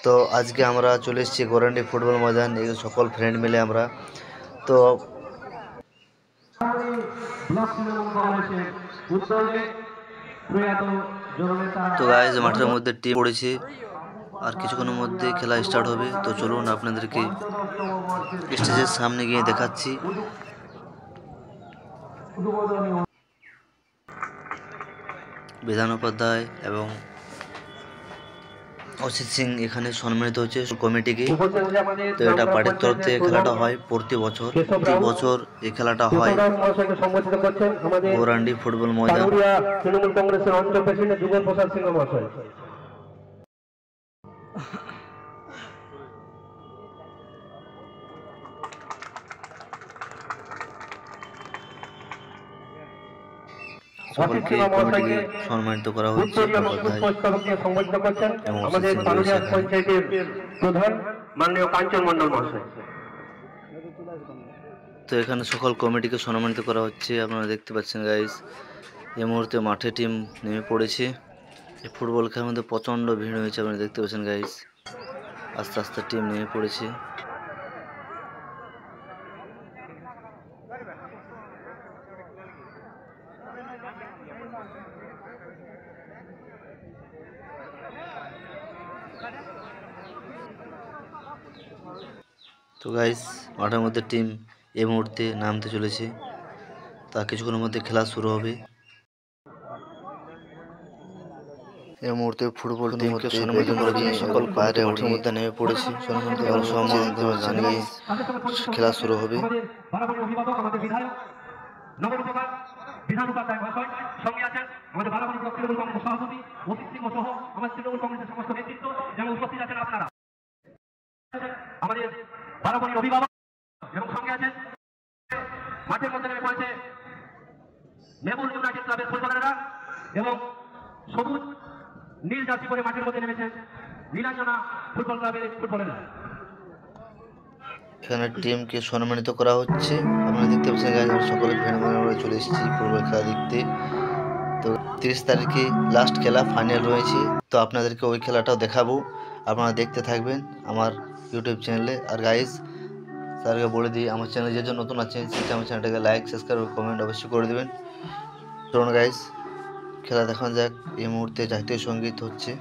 তো আজকে আমরা চলে এসেছি গোরান্ডি ফুটবল ময়দান, এই সকল ফ্রেন্ড মিলে আমরা। তো তো গাইজ মাঠের মধ্যে টিম পড়েছে, আর কিছুক্ষণের মধ্যে খেলা স্টার্ট হবে। তো চলুন আপনাদেরকে স্টেজের সামনে গিয়ে দেখাচ্ছি। বিধান উপাধ্যায় এবং অসিত সিং এখানে সম্মানিত হচ্ছে কমিটিকে। তো এটা পার্টির তরফ থেকে খেলাটা হয় প্রতি বছর এই খেলাটা হয় গোরান্ডি ফুটবল ময়দান। তৃণমূল কংগ্রেসের অঞ্চল প্রেসিডেন্ট যুগল প্রসাদ সিংহ মহাশয়। সকলকে কমিটিকে সম্মানিত করা হচ্ছে। আমাদের পানুরিয়া পঞ্চায়েতের প্রধান মাননীয় কাঞ্চন মন্ডল মহাশয়। তো এখানে সকল কমিটিকে সম্মানিত করা হচ্ছে। আপনারা দেখতে পাচ্ছেন গাইস, এই মুহূর্তে মাঠে টিম নেমে পড়েছে। এই ফুটবল খেলার মধ্যে প্রচণ্ড ভিড় হয়েছে, আপনারা দেখতে পাচ্ছেন গাইস। আস্তে আস্তে টিম নেমে পড়েছে। তো গাইস মাঠের মধ্যে টিম এই মুহূর্তে নামতে চলেছে, তা কিছুক্ষণের মধ্যে খেলা শুরু হবে। এই মুহূর্তে ফুটবল টিমকে সম্মানিত করার জন্য সকল বাইরে মাঠের মধ্যে নেমে পড়েছে। খেলা শুরু হবে। বিধান উপাধ্যায় মহাশয় সঙ্গে আছেন আমাদের বারাবণী ব্লক তৃণমূল কংগ্রেসের সভাপতি অসিত সিংহ সহ আমাদের তৃণমূল কংগ্রেসের সমস্ত নেতৃত্ব যেমন উপস্থিত আছেন আপনারা, আমাদের বারাবণীর অভিভাবক এবং সঙ্গে আছেন মাঠের মধ্যে নেমে পড়েছে মেমুল ইউনাইটেড ক্লাবের ফুটবলাররা এবং সবুজ নীল জার্সি পরে মাঠের মধ্যে নেমেছেন নীলাঞ্জনা ফুটবল ক্লাবের ফুটবলাররা। এখানে টিমকে সম্মানিত করা হচ্ছে। আপনারা দেখতে পাচ্ছেন সকলে ফ্রেন্ড চলে এসেছি ফুটবল খেলা দেখতে। তো 30 তারিখে লাস্ট খেলা ফাইনাল রয়েছে, তো আপনাদেরকে ওই খেলাটাও দেখাবো। আপনারা দেখতে থাকবেন আমার ইউটিউব চ্যানেলে। আর গাইস স্যারকে বলে দিই, আমার চ্যানেল যে জন্য নতুন আছেন সেটা আমার চ্যানেলটাকে লাইক সাবস্ক্রাইব কমেন্ট অবশ্যই করে দেবেন। চলুন গাইস খেলা দেখানো যাক। এই মুহূর্তে জাতীয় সঙ্গীত হচ্ছে।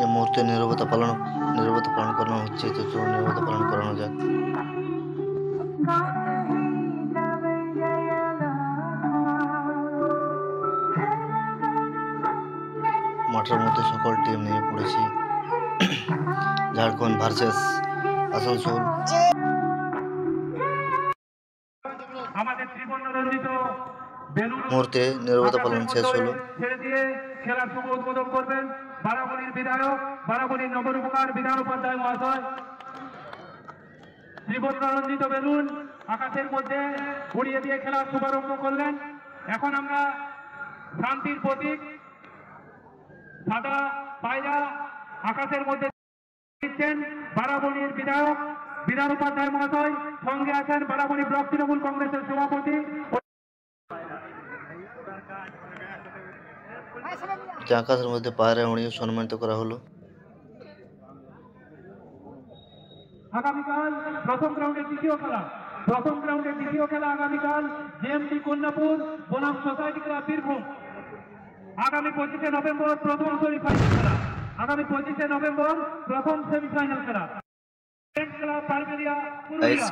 এই মুহূর্তে নীরবতা পালন করানো হচ্ছে। তো চলুন নীরবতা পালন করানো যাক। মাঠের মধ্যে সকল টিম নেমে পড়েছে। ঝাড়খণ্ড ভার্সেস আসানসোল। মুহূর্তে নীরবতা পালন শেষ হলো। খেলার শুভ উদ্বোধন করবেন বারাবণীর বিধায়ক, বারাবণীর নবরূপকার বিধান উপাধ্যায় মহাশয়। ত্রিবর্ণরঞ্জিত বেলুন আকাশের মধ্যে উড়িয়ে দিয়ে খেলার শুভারম্ভ করলেন। এখন আমরা শান্তির প্রতীক সাদা পায়রা আকাশের মধ্যে দিচ্ছেন বারাবণীর বিধায়ক বিধান উপাধ্যায় মহাশয়। সঙ্গে আছেন বারাবণী ব্লক তৃণমূল কংগ্রেসের সভাপতি। আকাশের মধ্যে পায়রা উড়িয়ে সম্মানিত করা হলো। আগামীকাল প্রথম গ্রাউন্ডের দ্বিতীয় খেলা আগামীকাল জেএমসি কন্যাপুর বনাম সোসাইটি ক্লাব বীরভূম। আগামী 25শে নভেম্বর প্রথম সেমিফাইনাল খেলা।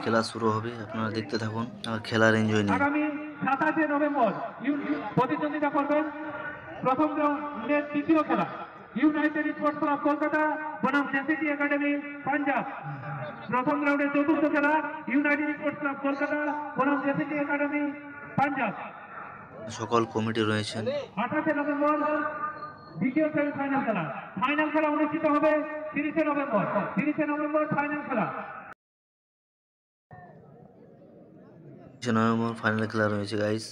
খেলা শুরু হবে, আপনারা দেখতে থাকুন আর খেলার এনজয় নিন। আগামী 27শে নভেম্বর প্রতিদ্বন্দ্বিতা করবেন প্রথম গ্রাউন্ডের দ্বিতীয় খেলা ইউনাইটেড স্পোর্টস ক্লাব কলকাতা বনাম জেসিটি একাডেমি পাঞ্জাব। প্রথম রাউন্ডের চতুর্থ খেলা ইউনাইটেড স্পোর্টস ক্লাব কলকাতা বনাম জেসিটি একাডেমি পাঞ্জাব। সকল কমিটি রয়েছেন। 28শে নভেম্বর দ্বিতীয় সেমিফাইনাল খেলা। ফাইনাল খেলা অনুষ্ঠিত হবে 30শে নভেম্বর ফাইনাল খেলা। নভেম্বর ফাইনাল খেলা রয়েছে গাইস।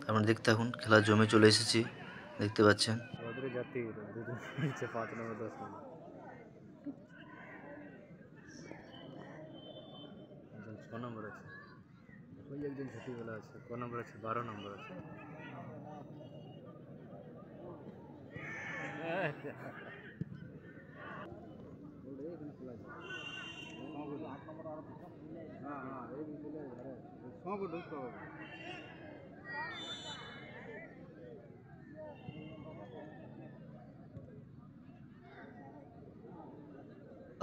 আপনারা দেখতে থাকুন, খেলা জমে চলে এসেছি, দেখতে পাচ্ছেন। ওই একজন ছোটবেলা আছে, ক নম্বর আছে? 12 নম্বর আছে।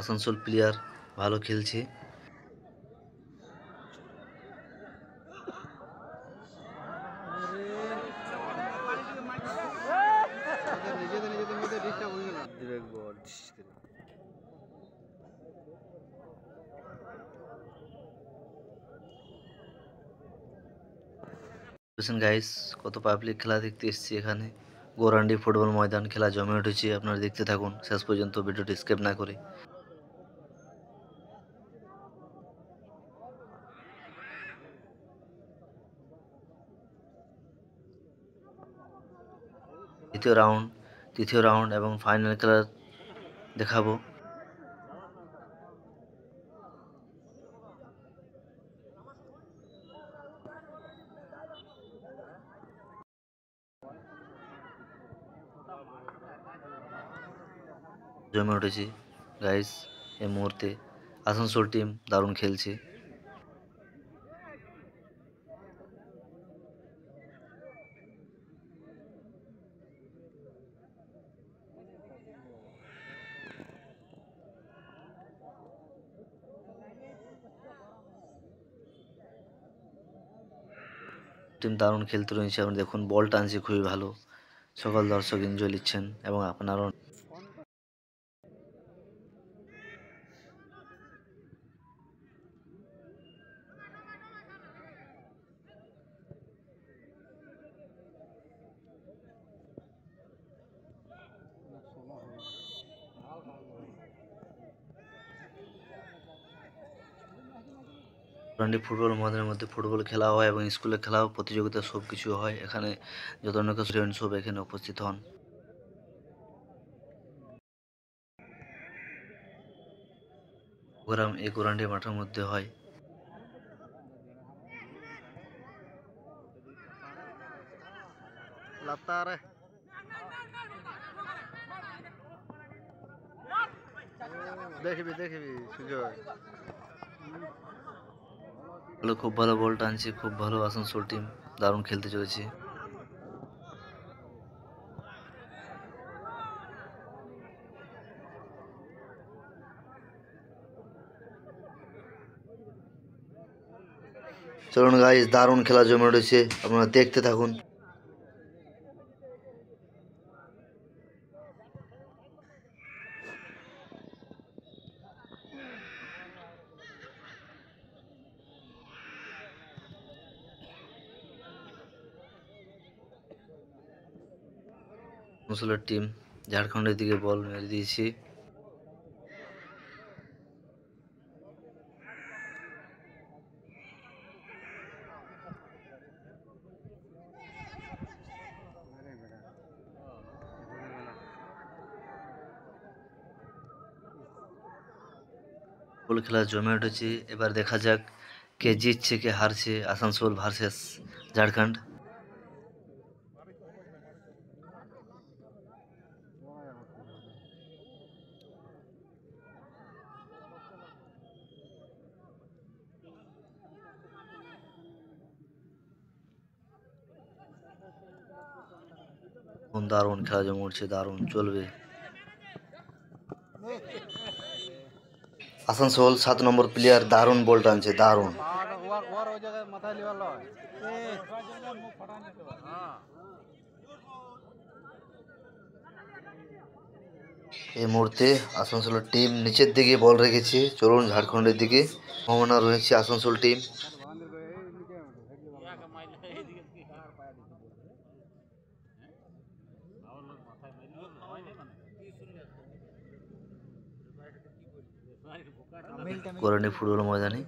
আসানসোল প্লেয়ার ভালো খেলছে। নিজেদের মধ্যে ডিস্টার্ব হয়ে গেল। বিবেক বল গাইস, কত পাবলিক খেলা দেখতে এসেছি এখানে। গোরান্ডি ফুটবল ময়দান, খেলা জমে উঠেছে। আপনারা দেখতে থাকুন শেষ পর্যন্ত, ভিডিওটি স্কিপ না করে। তৃতীয় রাউন্ড এবং ফাইনাল খেলা দেখাবো। জমে উঠেছে গাইস এই মুহূর্তে। আসানসোল টিম দারুণ খেলছে। টিম দারুণ খেলতে রয়েছে। আপনি দেখুন বল টানছে খুবই ভালো। সকল দর্শক এনজয় নিচ্ছেন এবং আপনারাও। গোরান্ডি ফুটবল ময়দানের মধ্যে ফুটবল খেলা হয় এবং স্কুলে খেলাও, প্রতিযোগিতা সব কিছু হয় এখানে। যত অনেক স্টুডেন্ট সব এখানে উপস্থিত হন। প্রোগ্রাম এই গোরান্ডি মাঠের মধ্যে হয়। লাতারে দেখবি সুজয় খুব ভালো বল টানছে, খুব ভালো আসানসোল টিম দারুণ খেলতে চলেছে। চলুন গাইস, দারুণ খেলা জমে উঠেছে, আপনারা দেখতে থাকুন। আসানসোলের টিম ঝাড়খণ্ডের দিকে বল মেরে দিয়েছে। ফুটবল খেলা জমে উঠেছে। এবার দেখা যাক কে জিতছে কে হারছে, আসানসোল ভার্সেস ঝাড়খণ্ড। দারুণ খেলা জমে উঠছে, দারুণ চলবে। আসানসোল 7 নম্বর প্লেয়ার দারুণ বল টানছে, দারুণ। এই মুহূর্তে আসানসোলের টিম নিচের দিকে বল রেখেছে। চলুন ঝাড়খণ্ডের দিকে সম্ভাবনা রয়েছে আসানসোল টিম। গোরান্ডি ফুটবল ময়দানে।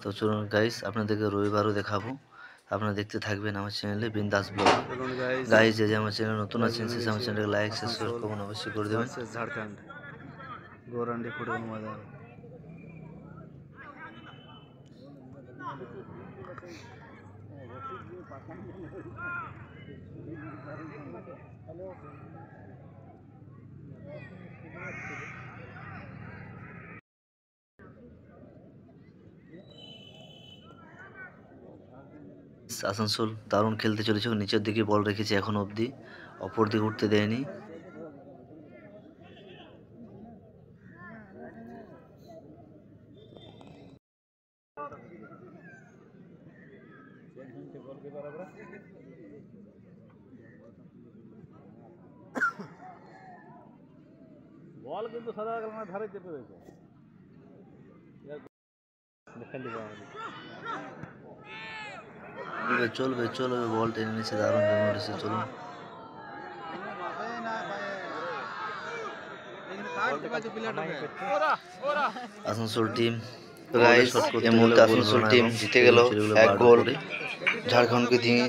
তো চলুন গাইস, আপনাদেরকে রবিবারও দেখাবো। আপনারা দেখতে থাকবেন আমার চ্যানেলে বিন্দাস ব্লগ। গাইস, যে আমার চ্যানেল নতুন আছেন সে আমার চ্যানেলকে লাইক সাবস্ক্রাইব করুন, অবশ্যই করে দেবেন। ঝাড়খণ্ড গোরান্ডি ফুটবল ময়দান। আসানসোল দারুণ খেলতে চলেছে, নিচের দিকে বল রেখেছে এখন অবধি, অপর দিকে উঠতে দেয়নি। বল কিন্তু সাদা কালার ধারে চেপে রয়েছে। চলবে চলবে, বল টেনে নিচ্ছে, দারুণ জমে উঠেছে। চলুন আসানসোল টিম, গাইস এই মুহূর্তে আসানসোল টিম জিতে গেল 1 গোল ঝাড়খণ্ডকে দিয়ে।